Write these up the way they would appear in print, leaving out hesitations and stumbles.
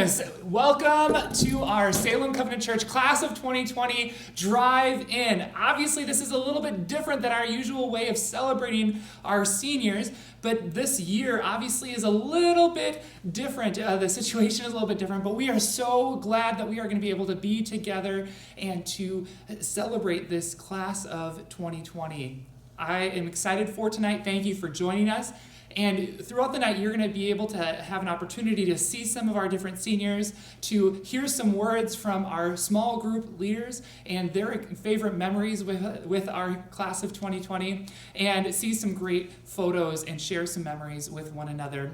goodness. Welcome to our Salem Covenant Church Class of 2020 Drive-In. Obviously, this is a little bit different than our usual way of celebrating our seniors, but this year obviously is a little bit different. The situation is a little bit different, but we are so glad that we are going to be able to be together and to celebrate this Class of 2020. I am excited for tonight. Thank you for joining us. And throughout the night, you're going to be able to have an opportunity to see some of our different seniors, to hear some words from our small group leaders and their favorite memories with our class of 2020, and see some great photos and share some memories with one another.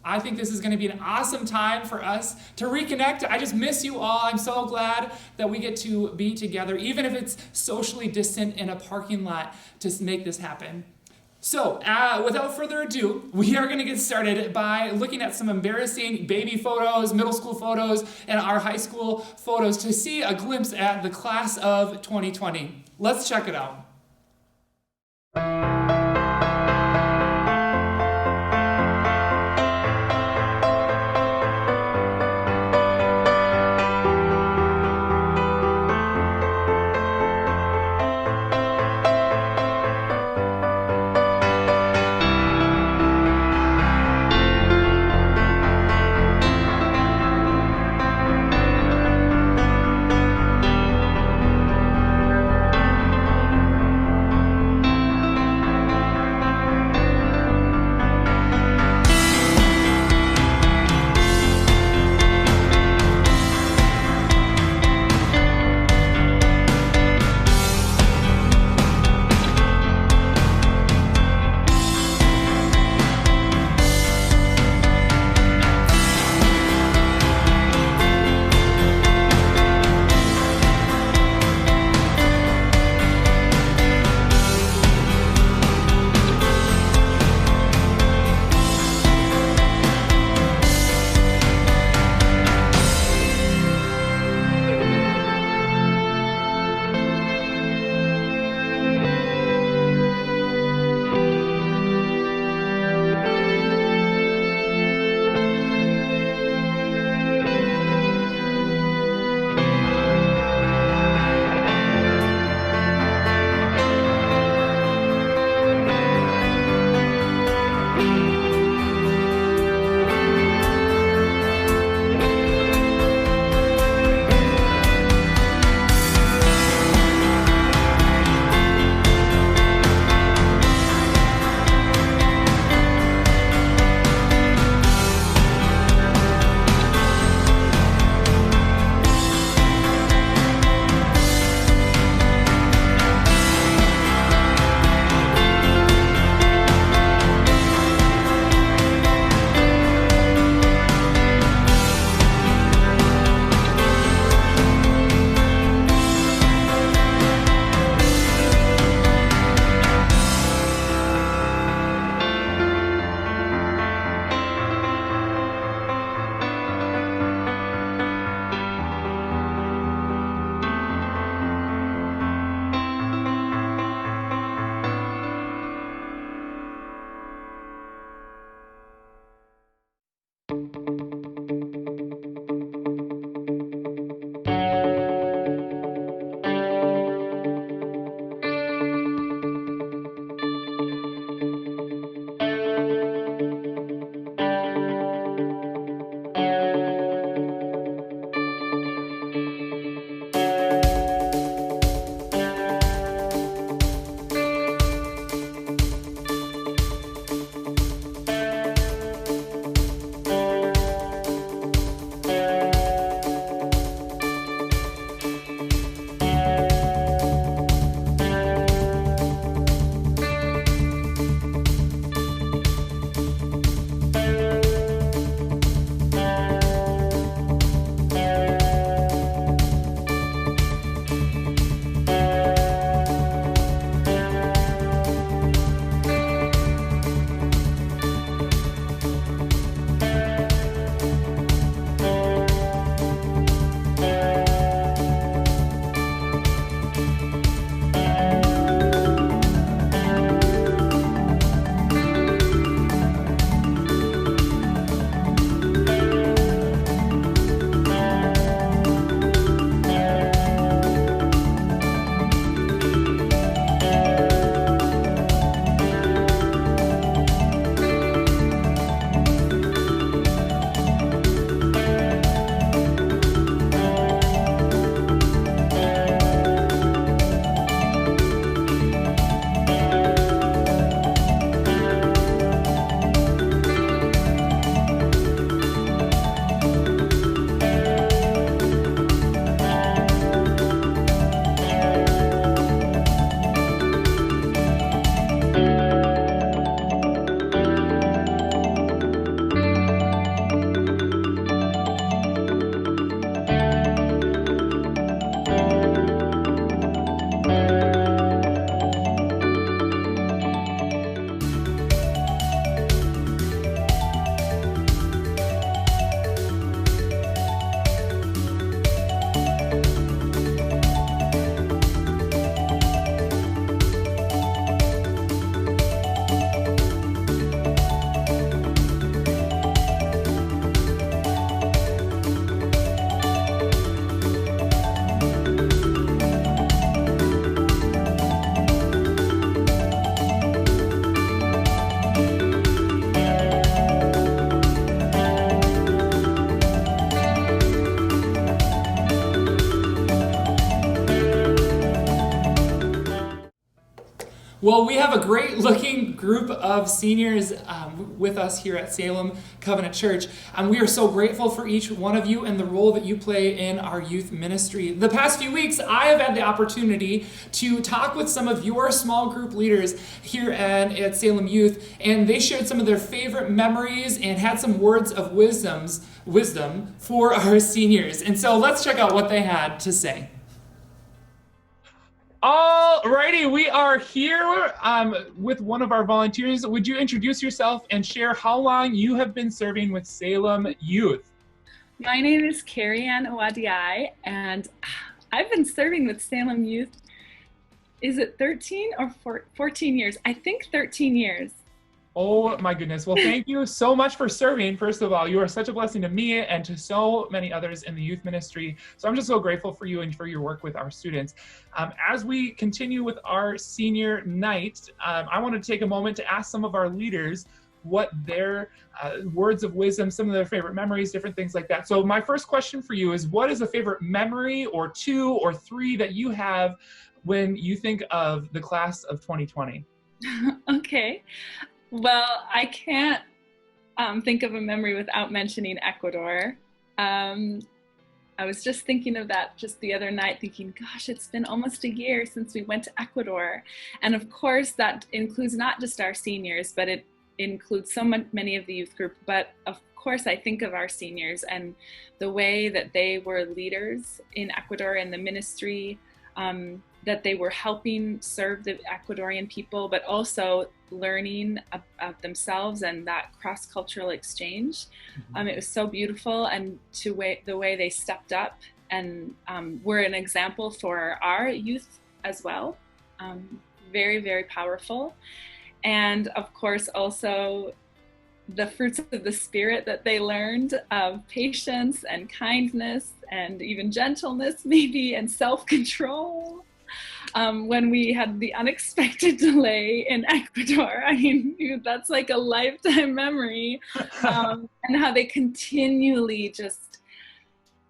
I think this is going to be an awesome time for us to reconnect. I just miss you all. I'm so glad that we get to be together, even if it's socially distant in a parking lot, to make this happen. So, without further ado, we are going to get started by looking at some embarrassing baby photos, middle school photos, and our high school photos to see a glimpse at the class of 2020. Let's check it out. Well, we have a great looking group of seniors with us here at Salem Covenant Church, and we are so grateful for each one of you and the role that you play in our youth ministry. The past few weeks, I have had the opportunity to talk with some of your small group leaders here at Salem Youth, and they shared some of their favorite memories and had some words of wisdom for our seniors. And so let's check out what they had to say. Alrighty, we are here with one of our volunteers. Would you introduce yourself and share how long you have been serving with Salem Youth? My name is Carrie Ann Owadiai, and I've been serving with Salem Youth, is it 13 or 14 years? I think 13 years. Oh my goodness. Well, thank you so much for serving. First of all, you are such a blessing to me and to so many others in the youth ministry. So I'm just so grateful for you and for your work with our students. As we continue with our senior night, I want to take a moment to ask some of our leaders what their words of wisdom, some of their favorite memories, different things like that. So my first question for you is, what is a favorite memory or two or three that you have when you think of the class of 2020? Okay. Well, I can't think of a memory without mentioning Ecuador. I was just thinking of that just the other night, thinking, gosh, it's been almost a year since we went to Ecuador. And of course, that includes not just our seniors, but it includes so many of the youth group. But of course, I think of our seniors and the way that they were leaders in Ecuador and the ministry, that they were helping serve the Ecuadorian people, but also learning about themselves and that cross-cultural exchange. It was so beautiful, and the way they stepped up and were an example for our youth as well. Very, very powerful. And of course, also the fruits of the Spirit that they learned of patience and kindness and even gentleness maybe and self-control. When we had the unexpected delay in Ecuador, I mean, that's like a lifetime memory, and how they continually just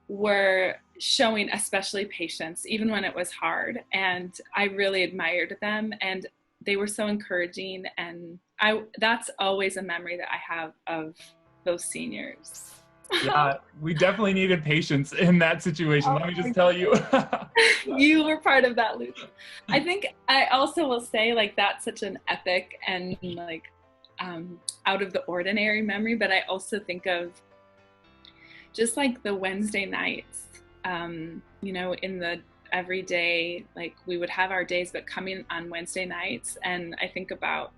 were showing especially patience, even when it was hard. And I really admired them, and they were so encouraging. And that's always a memory that I have of those seniors. Yeah, we definitely needed patience in that situation. Let me just tell you. You were part of that, Luke. I think I also will say, like, that's such an epic and like out of the ordinary memory, but I also think of just like the Wednesday nights, you know, in the everyday, like we would have our days, but coming on Wednesday nights, and I think about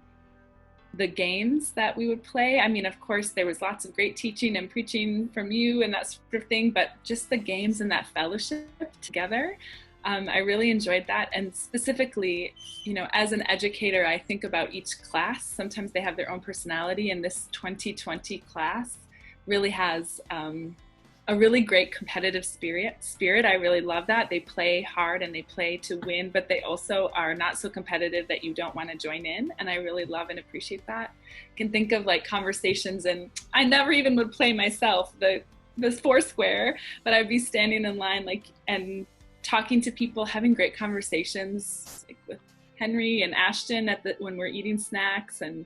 the games that we would play. I mean, of course, there was lots of great teaching and preaching from you and that sort of thing, but just the games and that fellowship together, I really enjoyed that. And specifically, you know, as an educator, I think about each class. Sometimes they have their own personality, and this 2020 class really has a really great competitive spirit. I really love that. They play hard and they play to win, but they also are not so competitive that you don't want to join in. And I really love and appreciate that. I can think of like conversations, and I never even would play myself, the Foursquare, but I'd be standing in line like and talking to people, having great conversations like with Henry and Ashton when we're eating snacks, and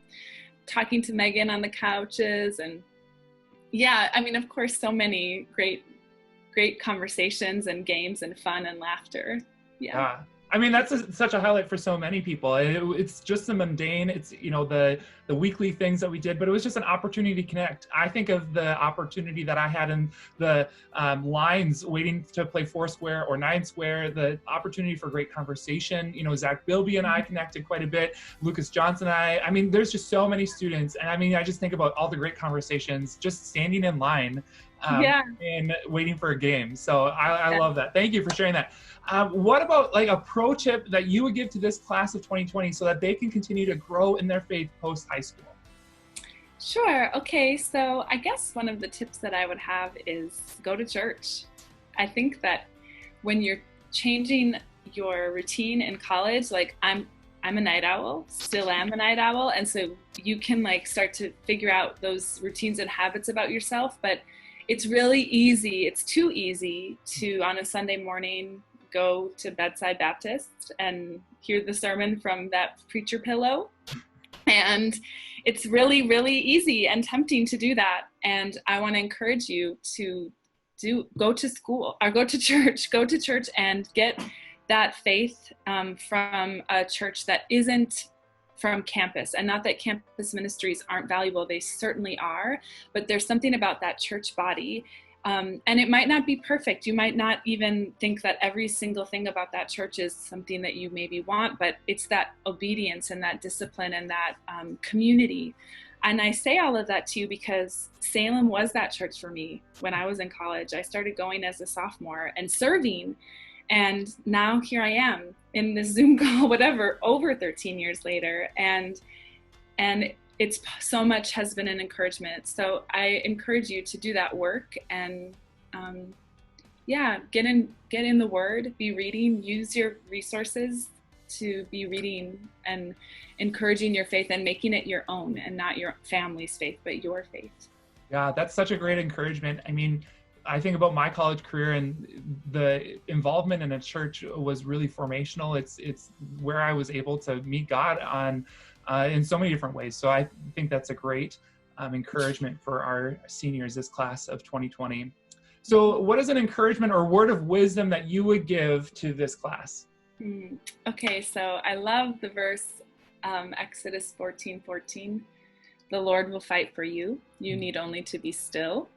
talking to Megan on the couches. And yeah, I mean, of course, so many great conversations and games and fun and laughter. Yeah. I mean, that's such a highlight for so many people. It's just the mundane, it's, you know, the weekly things that we did, but it was just an opportunity to connect. I think of the opportunity that I had in the lines waiting to play Foursquare or Nine Square, the opportunity for great conversation. You know, Zach Beilby and I connected quite a bit, Lukas Johnson and I mean, there's just so many students. And I mean, I just think about all the great conversations, just standing in line and waiting for a game. So I love that. Thank you for sharing that. What about like a pro tip that you would give to this class of 2020 so that they can continue to grow in their faith post high school? Sure. Okay. So I guess one of the tips that I would have is go to church. I think that when you're changing your routine in college, like I'm a night owl, still am a night owl. And so you can like start to figure out those routines and habits about yourself, but it's really easy. It's too easy to, on a Sunday morning, go to Bedside Baptist and hear the sermon from that preacher pillow. And it's really, really easy and tempting to do that. And I want to encourage you to go to school or go to church and get that faith from a church that isn't from campus. And not that campus ministries aren't valuable, they certainly are, but there's something about that church body. And it might not be perfect. You might not even think that every single thing about that church is something that you maybe want, but it's that obedience and that discipline and that community. And I say all of that to you because Salem was that church for me when I was in college. I started going as a sophomore and serving. And now here I am in this Zoom call, whatever, over 13 years later. And it's so much has been an encouragement. So I encourage you to do that work and get in the Word, be reading, use your resources to be reading and encouraging your faith and making it your own and not your family's faith, but your faith. Yeah, that's such a great encouragement. I mean, I think about my college career, and the involvement in a church was really formational. It's where I was able to meet God on in so many different ways. So I think that's a great encouragement for our seniors, this class of 2020. So what is an encouragement or word of wisdom that you would give to this class? Okay, so I love the verse, Exodus 14:14. The Lord will fight for you. You need only to be still.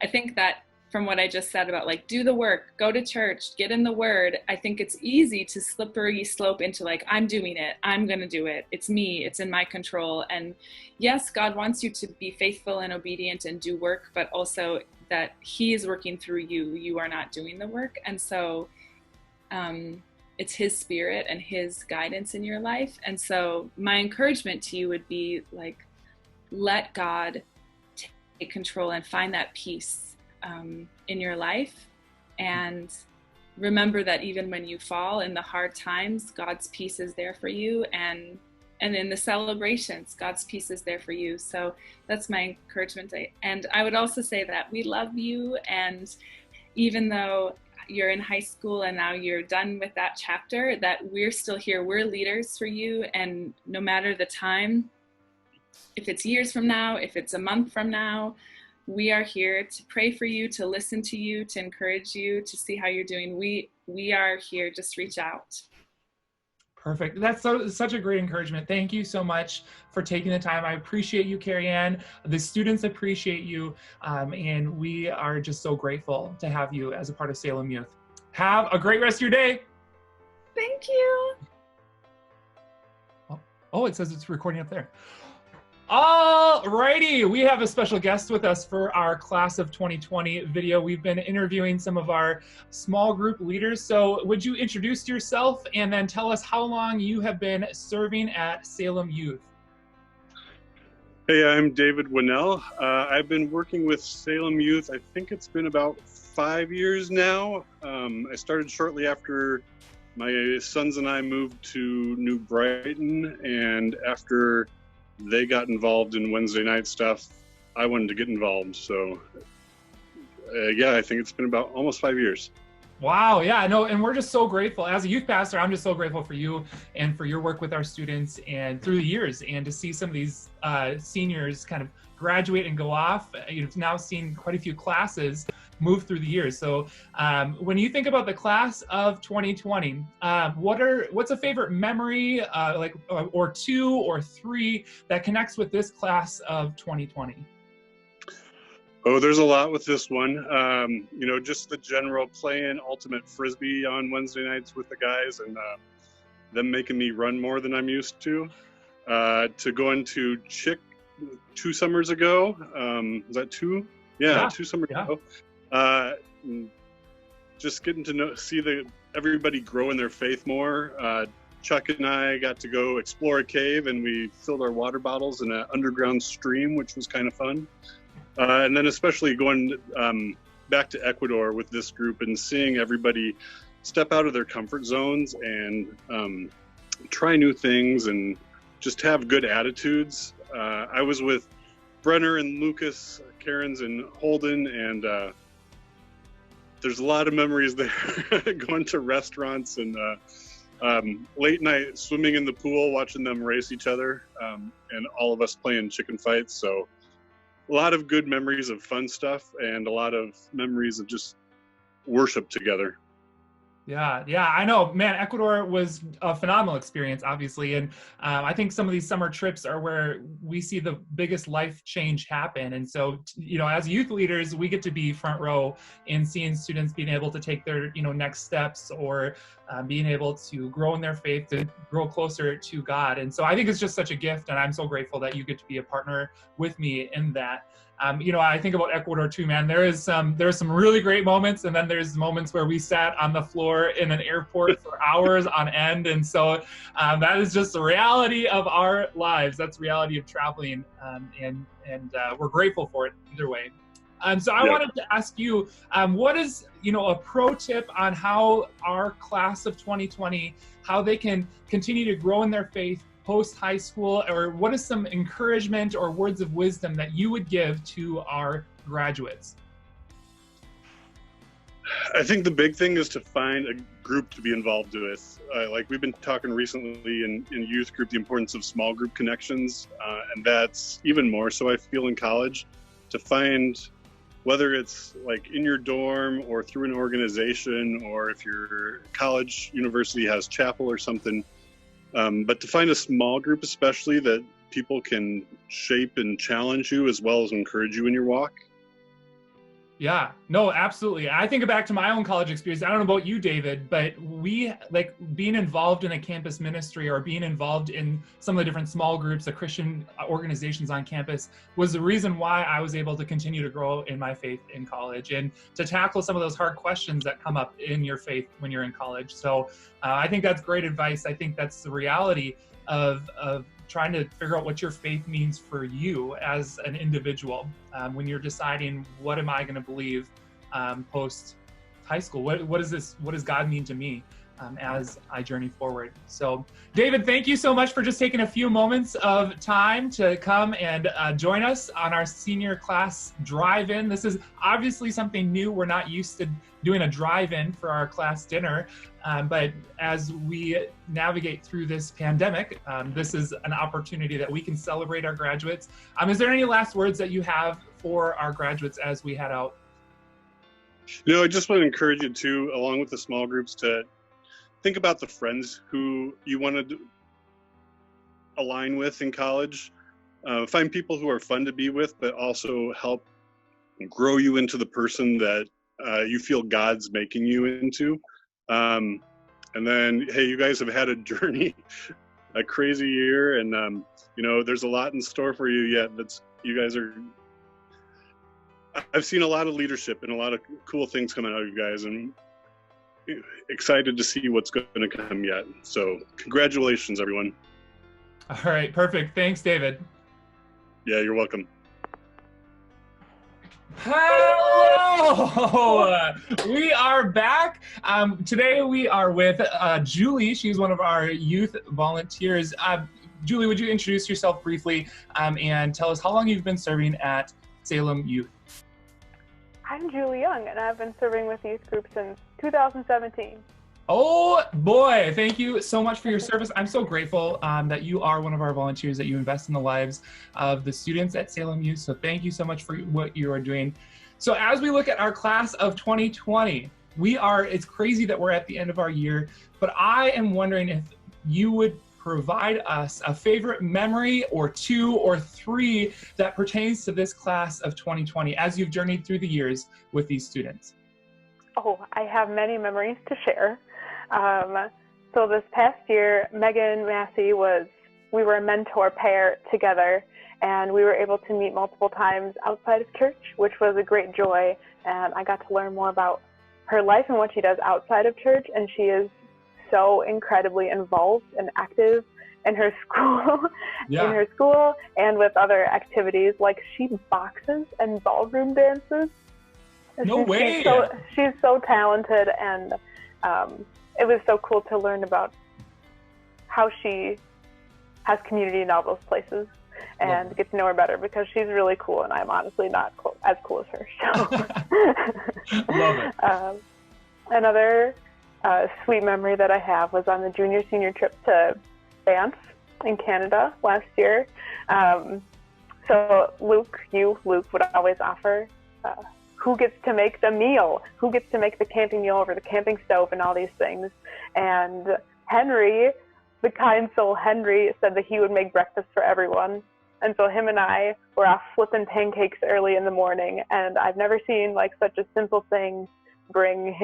I think that from what I just said about like, do the work, go to church, get in the Word, I think it's easy to slippery slope into like, I'm doing it, I'm going to do it, it's me, it's in my control. And yes, God wants you to be faithful and obedient and do work, but also that He is working through you. You are not doing the work. And so it's His Spirit and His guidance in your life. And so my encouragement to you would be like, let God take control and find that peace in your life, and remember that even when you fall in the hard times, God's peace is there for you, and in the celebrations, God's peace is there for you. So that's my encouragement. And I would also say that we love you, and even though you're in high school and now you're done with that chapter, that we're still here. We're leaders for you, and no matter the time, if it's years from now, if it's a month from now, we are here to pray for you, to listen to you, to encourage you, to see how you're doing. We are here. Just reach out. Perfect. That's such a great encouragement. Thank you so much for taking the time. I appreciate you, Carrie Ann. The students appreciate you, and we are just so grateful to have you as a part of Salem Youth. Have a great rest of your day. Thank you. Oh, it says it's recording up there. All righty, we have a special guest with us for our Class of 2020 video. We've been interviewing some of our small group leaders. So would you introduce yourself and then tell us how long you have been serving at Salem Youth? Hey, I'm David Winnell. I've been working with Salem Youth, I think it's been about 5 years now. I started shortly after my sons and I moved to New Brighton, and after they got involved in Wednesday night stuff, I wanted to get involved. So yeah, I think it's been about almost 5 years. Wow, yeah, no, and we're just so grateful. As a youth pastor, I'm just so grateful for you and for your work with our students and through the years, and to see some of these seniors kind of graduate and go off. You've now seen quite a few classes move through the years. So when you think about the class of 2020, what's a favorite memory, or two or three, that connects with this class of 2020? Oh, there's a lot with this one. You know, just the general playing ultimate frisbee on Wednesday nights with the guys, and them making me run more than I'm used to going to Chick 2 summers ago. Was that 2? Yeah, 2 summers ago. Just getting to see everybody grow in their faith more. Chuck and I got to go explore a cave, and we filled our water bottles in an underground stream, which was kind of fun. And then especially going back to Ecuador with this group and seeing everybody step out of their comfort zones and try new things and just have good attitudes. I was with Brenner and Lukas Cairns and Holden, and there's a lot of memories there. Going to restaurants and late night swimming in the pool, watching them race each other, and all of us playing chicken fights. So a lot of good memories of fun stuff and a lot of memories of just worship together. Yeah, I know, man. Ecuador was a phenomenal experience, obviously, and I think some of these summer trips are where we see the biggest life change happen. And so, as youth leaders, we get to be front row in seeing students being able to take their, next steps, or being able to grow in their faith, to grow closer to God. And so, I think it's just such a gift, and I'm so grateful that you get to be a partner with me in that. I think about Ecuador too, man. There's some really great moments, and then there's moments where we sat on the floor in an airport for hours on end. And so that is just the reality of our lives. That's the reality of traveling, and we're grateful for it either way. So I wanted to ask you, what is, a pro tip on how our class of 2020, how they can continue to grow in their faith post high school, or what is some encouragement or words of wisdom that you would give to our graduates? I think the big thing is to find a group to be involved with. Like we've been talking recently in youth group, the importance of small group connections, and that's even more so I feel in college, to find, whether it's like in your dorm or through an organization, or if your college, university has chapel or something, but to find a small group especially that people can shape and challenge you as well as encourage you in your walk. Yeah, no, absolutely. I think back to my own college experience. I don't know about you, David, but we like being involved in a campus ministry or being involved in some of the different small groups, the Christian organizations on campus, was the reason why I was able to continue to grow in my faith in college and to tackle some of those hard questions that come up in your faith when you're in college. So I think that's great advice. I think that's the reality of trying to figure out what your faith means for you as an individual when you're deciding, what am I going to believe post high school? What does God mean to me as I journey forward? So David, thank you so much for just taking a few moments of time to come and join us on our senior class drive-in. This is obviously something new. We're not used to doing a drive-in for our class dinner, but as we navigate through this pandemic, this is an opportunity that we can celebrate our graduates. Is there any last words that you have for our graduates as we head out? I just want to encourage you to, along with the small groups, to think about the friends who you want to align with in college. Find people who are fun to be with, but also help grow you into the person that you feel God's making you into. And then, hey, you guys have had a journey, a crazy year, and there's a lot in store for you yet. I've seen a lot of leadership and a lot of cool things coming out of you guys, and excited to see what's going to come yet. So congratulations, everyone. All right, perfect. Thanks, David. Yeah, you're welcome. Hello! We are back. Today we are with Julie. She's one of our youth volunteers. Julie, would you introduce yourself briefly and tell us how long you've been serving at Salem Youth? I'm Julie Young, and I've been serving with youth group since 2017. Oh boy, thank you so much for your service. I'm so grateful that you are one of our volunteers, that you invest in the lives of the students at Salem Youth. So thank you so much for what you are doing. So as we look at our class of 2020, it's crazy that we're at the end of our year, but I am wondering if you would provide us a favorite memory or two or three that pertains to this class of 2020 as you've journeyed through the years with these students. Oh, I have many memories to share. So this past year, Megan and Massey we were a mentor pair together, and we were able to meet multiple times outside of church, which was a great joy. And I got to learn more about her life and what she does outside of church, and she is so incredibly involved and active in her school, and with other activities. Like, she boxes and ballroom dances. No way! She's so talented, and it was so cool to learn about how she has community in all those places. and get to know her better, because she's really cool and I'm honestly not as cool as her. So Love it. Another sweet memory that I have was on the junior-senior trip to Banff in Canada last year. So Luke would always offer who gets to make the meal, who gets to make the camping meal over the camping stove and all these things. And Henry, the kind soul Henry, said that he would make breakfast for everyone. And so him and I were off flipping pancakes early in the morning, and I've never seen like such a simple thing bring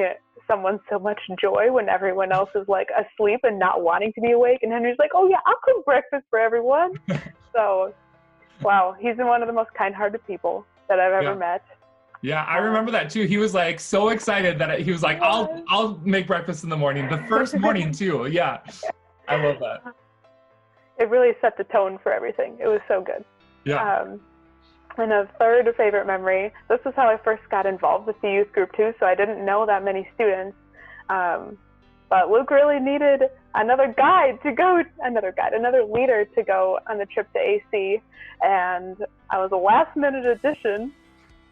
someone so much joy when everyone else is like asleep and not wanting to be awake. And Henry's like, oh yeah, I'll cook breakfast for everyone. So, wow, he's been one of the most kind-hearted people that I've ever met. Yeah, I remember that too. He was like so excited that he was like, I'll make breakfast in the morning. The first morning too. Yeah, I love that. It really set the tone for everything. It was so good. Yeah. And a third favorite memory, this was how I first got involved with the youth group too, so I didn't know that many students. But Luke really needed another leader to go on the trip to AC. And I was a last minute addition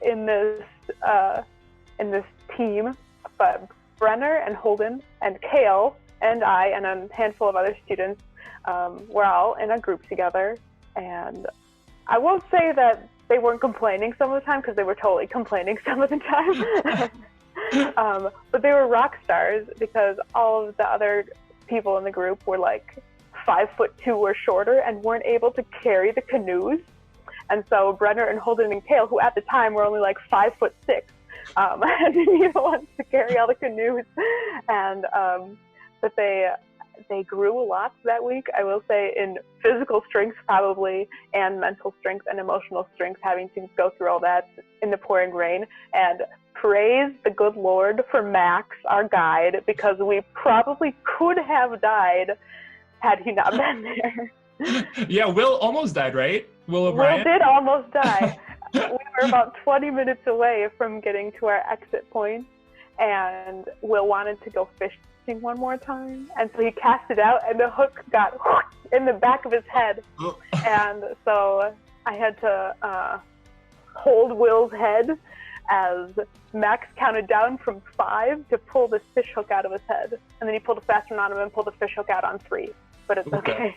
in this team, but Brenner and Holden and Kale and I and a handful of other students were all in a group together. And I won't say that they weren't complaining some of the time, because they were totally complaining some of the time. But they were rock stars, because all of the other people in the group were like 5'2" or shorter and weren't able to carry the canoes. And so Brenner and Holden and Kale, who at the time were only like 5'6", had to be the ones to carry all the canoes. And but they grew a lot that week, I will say, in physical strength probably, and mental strength and emotional strength, having to go through all that in the pouring rain. And praise the good Lord for Max, our guide, because we probably could have died had he not been there. Yeah, Will almost died, right? Will O'Brien? Will did almost die. We were about 20 minutes away from getting to our exit point, and Will wanted to go fishing one more time, and so he cast it out, and the hook got in the back of his head. And so I had to hold Will's head as Max counted down from 5 to pull this fish hook out of his head, and then he pulled a fast one on him and pulled the fish hook out on 3. But it's okay.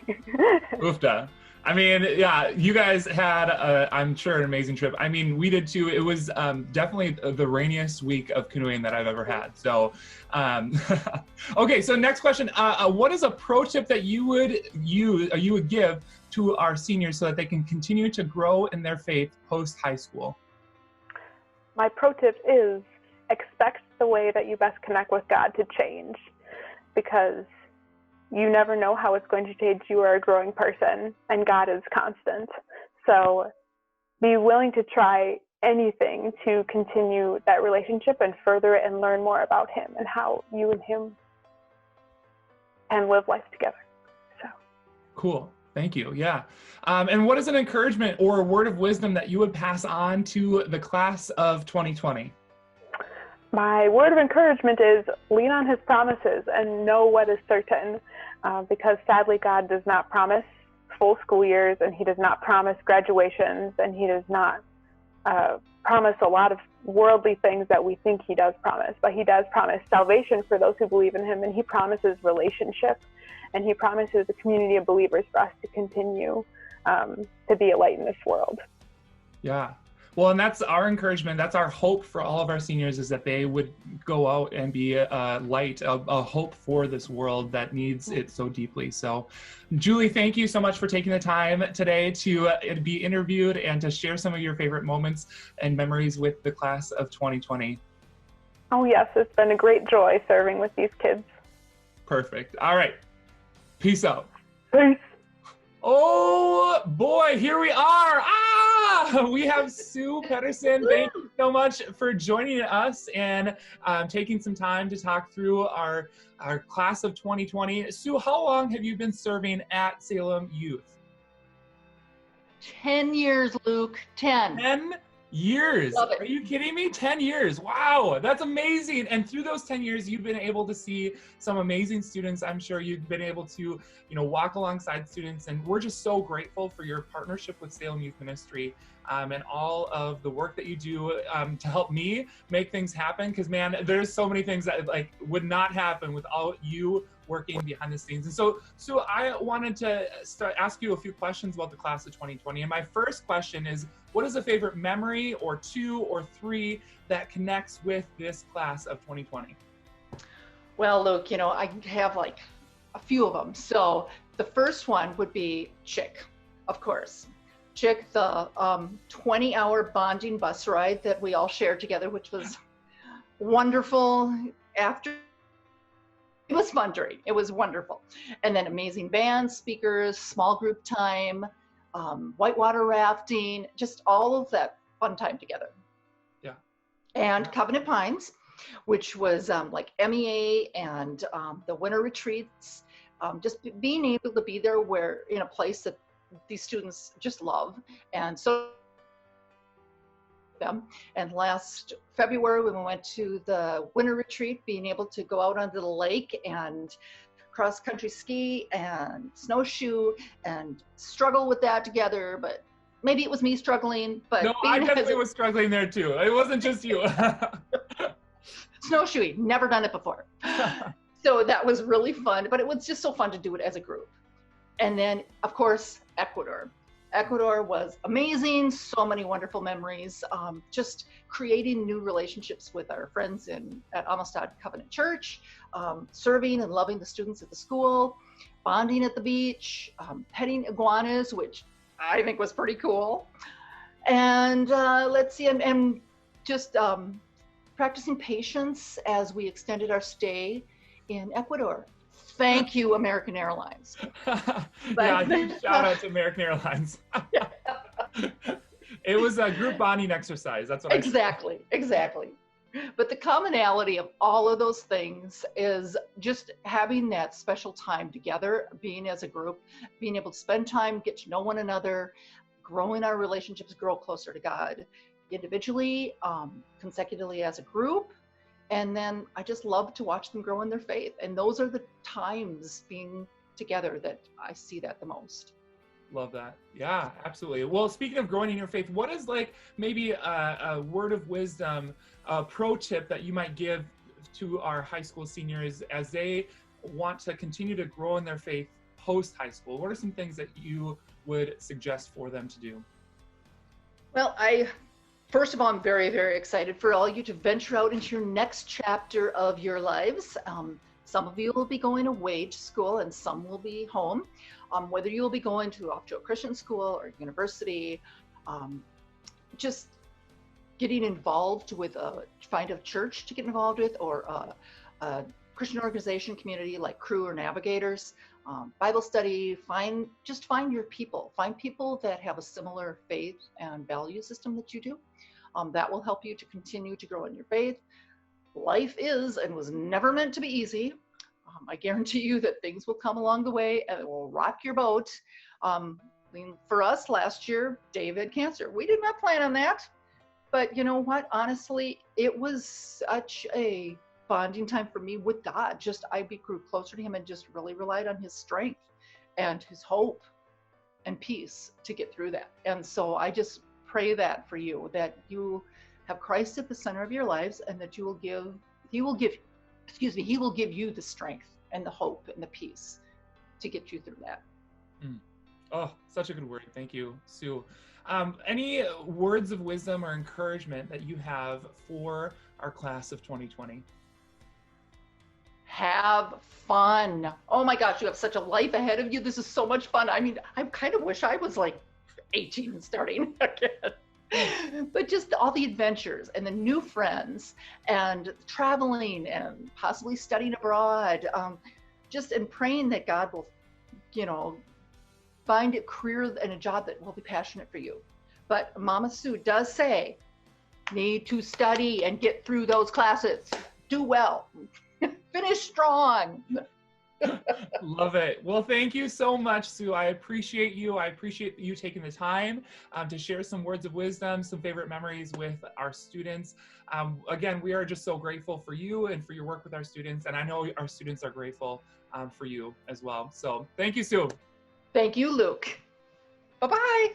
Oofda. I mean, yeah, you guys had, I'm sure, an amazing trip. I mean, we did too. It was definitely the rainiest week of canoeing that I've ever had. So, okay, so next question. What is a pro tip that you would give to our seniors so that they can continue to grow in their faith post-high school? My pro tip is expect the way that you best connect with God to change, because you never know how it's going to change. You are a growing person, and God is constant. So be willing to try anything to continue that relationship and further it and learn more about Him and how you and Him can live life together. So cool. Thank you. Yeah. And what is an encouragement or a word of wisdom that you would pass on to the class of 2020? My word of encouragement is lean on His promises and know what is certain, because sadly God does not promise full school years, and He does not promise graduations, and He does not promise a lot of worldly things that we think He does promise, but He does promise salvation for those who believe in Him, and He promises relationship, and He promises a community of believers for us to continue to be a light in this world. Yeah. Well, and that's our encouragement. That's our hope for all of our seniors, is that they would go out and be a light, a hope for this world that needs it so deeply. So, Julie, thank you so much for taking the time today to be interviewed and to share some of your favorite moments and memories with the class of 2020. Oh, yes. It's been a great joy serving with these kids. Perfect. All right. Peace out. Peace. Oh boy, here we are. We have Sue Pedersen. Thank you so much for joining us and taking some time to talk through our class of 2020. Sue, how long have you been serving at Salem Youth? 10 years, Luke. 10. Years. Love it. Are you kidding me? 10 years. Wow, that's amazing. And through those 10 years, you've been able to see some amazing students. I'm sure you've been able to, walk alongside students. And we're just so grateful for your partnership with Salem Youth Ministry and all of the work that you do to help me make things happen. Because, man, there's so many things that would not happen without you working behind the scenes. And so I wanted to ask you a few questions about the class of 2020. And my first question is, what is a favorite memory or 2 or 3 that connects with this class of 2020? Well, Luke, I have a few of them. So the first one would be Chick, of course. Chick, the 20-hour bonding bus ride that we all shared together, which was wonderful. It was fun during. It was wonderful. And then amazing band speakers, small group time, whitewater rafting, just all of that fun time together. Yeah. And Covenant Pines, which was MEA and the winter retreats, just being able to be there in a place that these students just love. And so them. And last February, when we went to the winter retreat, being able to go out onto the lake and cross-country ski and snowshoe and struggle with that together, but maybe it was me struggling. But no, I definitely was struggling there too. It wasn't just you. Snowshoeing, never done it before. So that was really fun, but it was just so fun to do it as a group. And then, of course, Ecuador. Ecuador was amazing, so many wonderful memories, just creating new relationships with our friends at Amistad Covenant Church, serving and loving the students at the school, bonding at the beach, petting iguanas, which I think was pretty cool. And let's see, and just practicing patience as we extended our stay in Ecuador. Thank you, American Airlines. Yeah, huge shout out to American Airlines. It was a group bonding exercise. That's what Exactly. But the commonality of all of those things is just having that special time together, being as a group, being able to spend time, get to know one another, growing our relationships, grow closer to God, individually, consecutively as a group. And then I just love to watch them grow in their faith. And those are the times being together that I see that the most. Love that. Yeah, absolutely. Well, speaking of growing in your faith, what is maybe a word of wisdom, a pro tip that you might give to our high school seniors as they want to continue to grow in their faith post high school? What are some things that you would suggest for them to do? Well, first of all, I'm very, very excited for all you to venture out into your next chapter of your lives. Some of you will be going away to school and some will be home. Whether you'll be going off to a Christian school or university, just getting involved with find a church to get involved with, or a Christian organization community like Crew or Navigators, Bible study, find your people. Find people that have a similar faith and value system that you do. That will help you to continue to grow in your faith. Life is and was never meant to be easy. I guarantee you that things will come along the way and it will rock your boat. For us last year, Dave had cancer. We did not plan on that. But you know what? Honestly, it was such a bonding time for me with God. I grew closer to him and just really relied on his strength and his hope and peace to get through that. And so I just pray that for you, that you have Christ at the center of your lives, and that he will give you the strength and the hope and the peace to get you through that. Oh, such a good word. Thank you, Sue. Any words of wisdom or encouragement that you have for our class of 2020? Have fun. Oh my gosh, you have such a life ahead of you. This is so much fun. I mean, I kind of wish I was 18 and starting again. But just all the adventures and the new friends and traveling and possibly studying abroad, and praying that God will, find a career and a job that will be passionate for you. But Mama Sue does say, need to study and get through those classes. Do well. Finish strong. Love it. Well, thank you so much, Sue. I appreciate you. I appreciate you taking the time to share some words of wisdom, some favorite memories with our students. Again, we are just so grateful for you and for your work with our students. And I know our students are grateful for you as well. So thank you, Sue. Thank you, Luke. Bye-bye.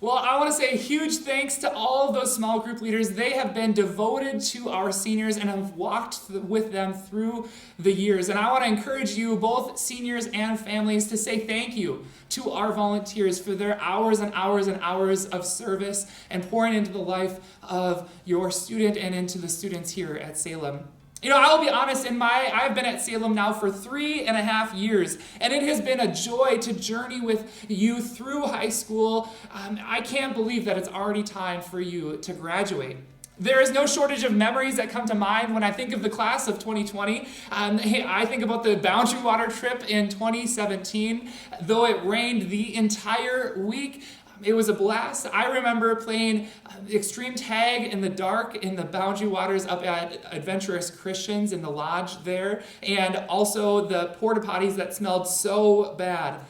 Well, I want to say a huge thanks to all of those small group leaders. They have been devoted to our seniors and have walked with them through the years. And I want to encourage you, both seniors and families, to say thank you to our volunteers for their hours and hours and hours of service and pouring into the life of your student and into the students here at Salem. You know, I'll be honest, I've been at Salem now for 3.5 years, and it has been a joy to journey with you through high school. I can't believe that it's already time for you to graduate. There is no shortage of memories that come to mind when I think of the class of 2020. I think about the Boundary Water trip in 2017. Though it rained the entire week, it was a blast. I remember playing extreme tag in the dark in the Boundary Waters up at Adventurous Christians in the lodge there, and also the porta potties that smelled so bad.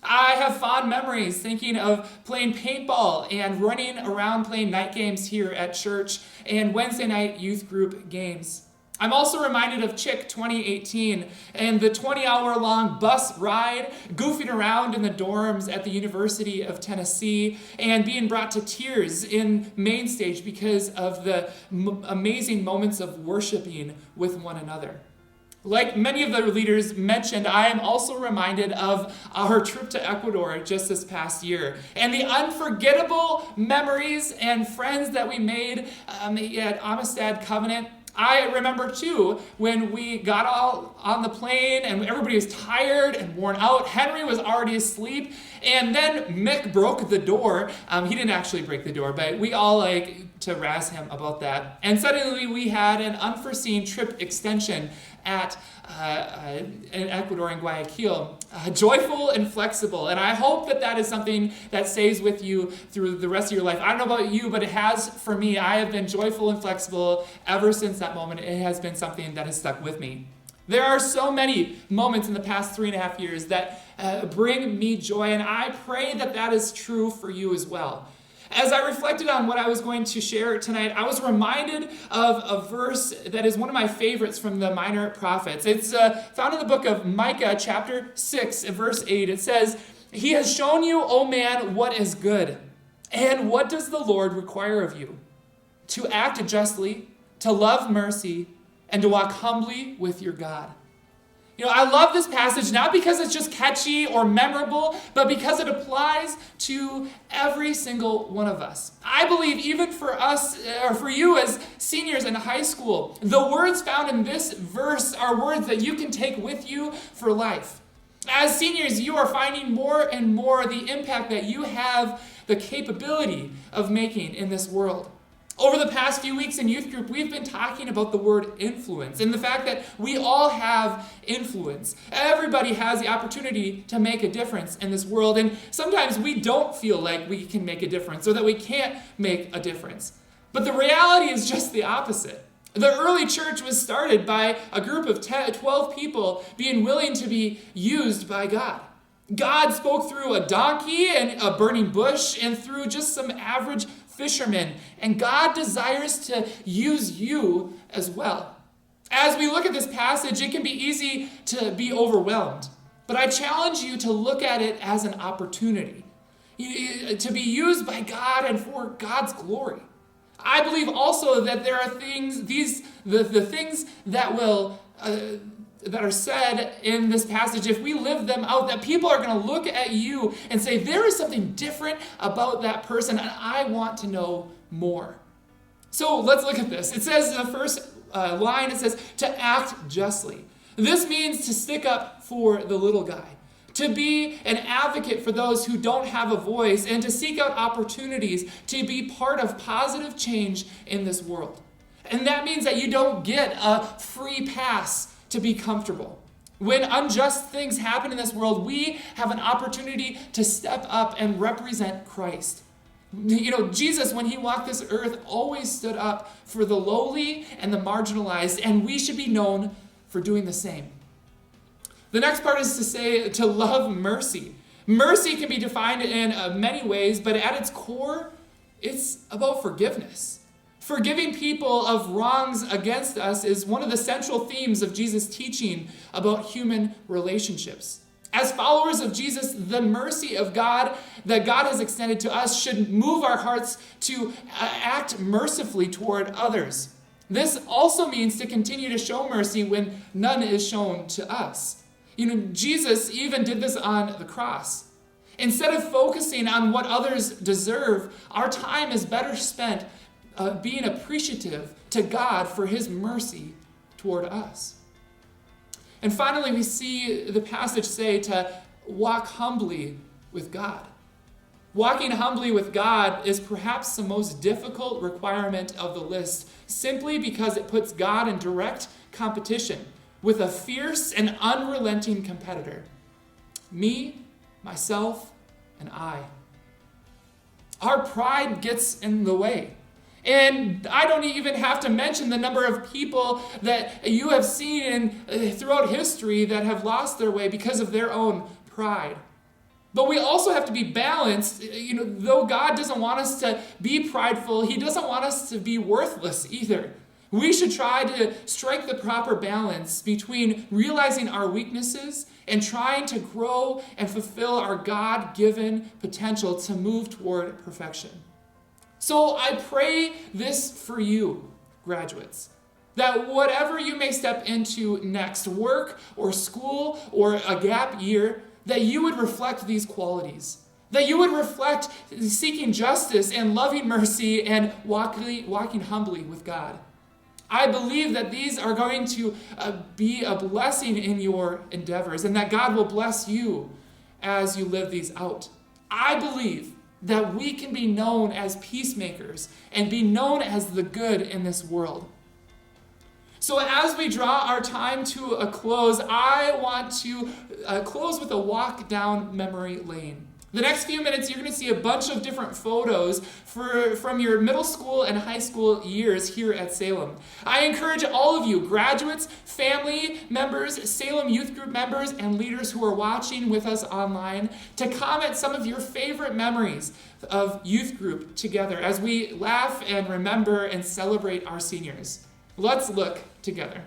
I have fond memories thinking of playing paintball and running around playing night games here at church and Wednesday night youth group games. I'm also reminded of Chick 2018 and the 20-hour-long bus ride, goofing around in the dorms at the University of Tennessee, and being brought to tears in main stage because of the amazing moments of worshiping with one another. Like many of the leaders mentioned, I am also reminded of our trip to Ecuador just this past year and the unforgettable memories and friends that we made at Amistad Covenant. I remember too when we got all on the plane and everybody was tired and worn out. Henry was already asleep, and then Mick broke the door. He didn't actually break the door, but we all to razz him about that. And suddenly we had an unforeseen trip extension at in Ecuador in Guayaquil, joyful and flexible. And I hope that is something that stays with you through the rest of your life. I don't know about you, but it has for me. I have been joyful and flexible ever since that moment. It has been something that has stuck with me. There are so many moments in the past 3.5 years that bring me joy, and I pray that is true for you as well. As I reflected on what I was going to share tonight, I was reminded of a verse that is one of my favorites from the Minor Prophets. It's found in the book of Micah, chapter 6, verse 8. It says, "He has shown you, O man, what is good. And what does the Lord require of you? To act justly, to love mercy, and to walk humbly with your God." You know, I love this passage not because it's just catchy or memorable, but because it applies to every single one of us. I believe even for us, or for you as seniors in high school, the words found in this verse are words that you can take with you for life. As seniors, you are finding more and more the impact that you have the capability of making in this world. Over the past few weeks in youth group, we've been talking about the word influence and the fact that we all have influence. Everybody has the opportunity to make a difference in this world, and sometimes we don't feel like we can make a difference or that we can't make a difference. But the reality is just the opposite. The early church was started by a group of 12 people being willing to be used by God. God spoke through a donkey and a burning bush and through just some average fishermen, and God desires to use you as well. As we look at this passage, it can be easy to be overwhelmed, but I challenge you to look at it as an opportunity to be used by God and for God's glory. I believe also that there are things, the things that are said in this passage, if we live them out, that people are going to look at you and say, there is something different about that person, and I want to know more. So let's look at this. It says in the first line, it says, to act justly. This means to stick up for the little guy, to be an advocate for those who don't have a voice, and to seek out opportunities to be part of positive change in this world. And that means that you don't get a free pass to be comfortable. When unjust things happen in this world, we have an opportunity to step up and represent Christ. You know, Jesus, when he walked this earth, always stood up for the lowly and the marginalized, and we should be known for doing the same. The next part is to say to love mercy. Mercy can be defined in many ways, but at its core, it's about forgiveness. Forgiving people of wrongs against us is one of the central themes of Jesus' teaching about human relationships. As followers of Jesus, the mercy of God that God has extended to us should move our hearts to act mercifully toward others. This also means to continue to show mercy when none is shown to us. Jesus even did this on the cross. Instead of focusing on what others deserve, our time is better spent being appreciative to God for his mercy toward us. And finally, we see the passage say to walk humbly with God. Walking humbly with God is perhaps the most difficult requirement of the list, simply because it puts God in direct competition with a fierce and unrelenting competitor. Me, myself, and I. Our pride gets in the way. And I don't even have to mention the number of people that you have seen throughout history that have lost their way because of their own pride. But we also have to be balanced. Though God doesn't want us to be prideful, he doesn't want us to be worthless either. We should try to strike the proper balance between realizing our weaknesses and trying to grow and fulfill our God-given potential to move toward perfection. So I pray this for you, graduates, that whatever you may step into next, work or school or a gap year, that you would reflect these qualities, that you would reflect seeking justice and loving mercy and walking humbly with God. I believe that these are going to be a blessing in your endeavors and that God will bless you as you live these out. I believe that we can be known as peacemakers and be known as the good in this world. So as we draw our time to a close, I want to close with a walk down memory lane. The next few minutes, you're going to see a bunch of different photos from your middle school and high school years here at Salem. I encourage all of you, graduates, family members, Salem Youth Group members, and leaders who are watching with us online, to comment some of your favorite memories of youth group together as we laugh and remember and celebrate our seniors. Let's look together.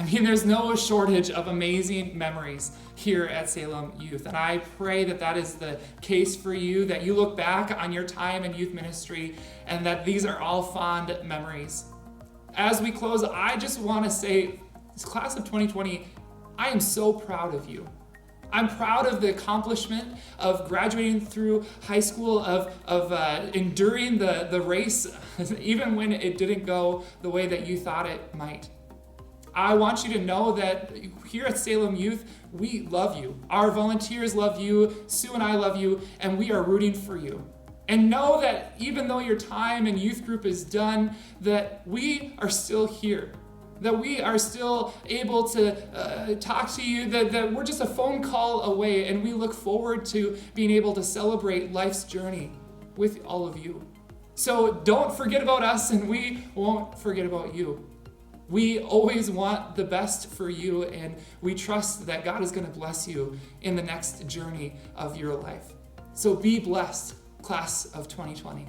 I mean, there's no shortage of amazing memories here at Salem Youth. And I pray that that is the case for you, that you look back on your time in youth ministry and that these are all fond memories. As we close, I just want to say, this class of 2020, I am so proud of you. I'm proud of the accomplishment of graduating through high school, of enduring the race, even when it didn't go the way that you thought it might. I want you to know that here at Salem Youth, we love you. Our volunteers love you, Sue and I love you, and we are rooting for you. And know that even though your time in youth group is done, that we are still here. That we are still able to talk to you, that we're just a phone call away, and we look forward to being able to celebrate life's journey with all of you. So don't forget about us, and we won't forget about you. We always want the best for you, and we trust that God is going to bless you in the next journey of your life. So be blessed, class of 2020.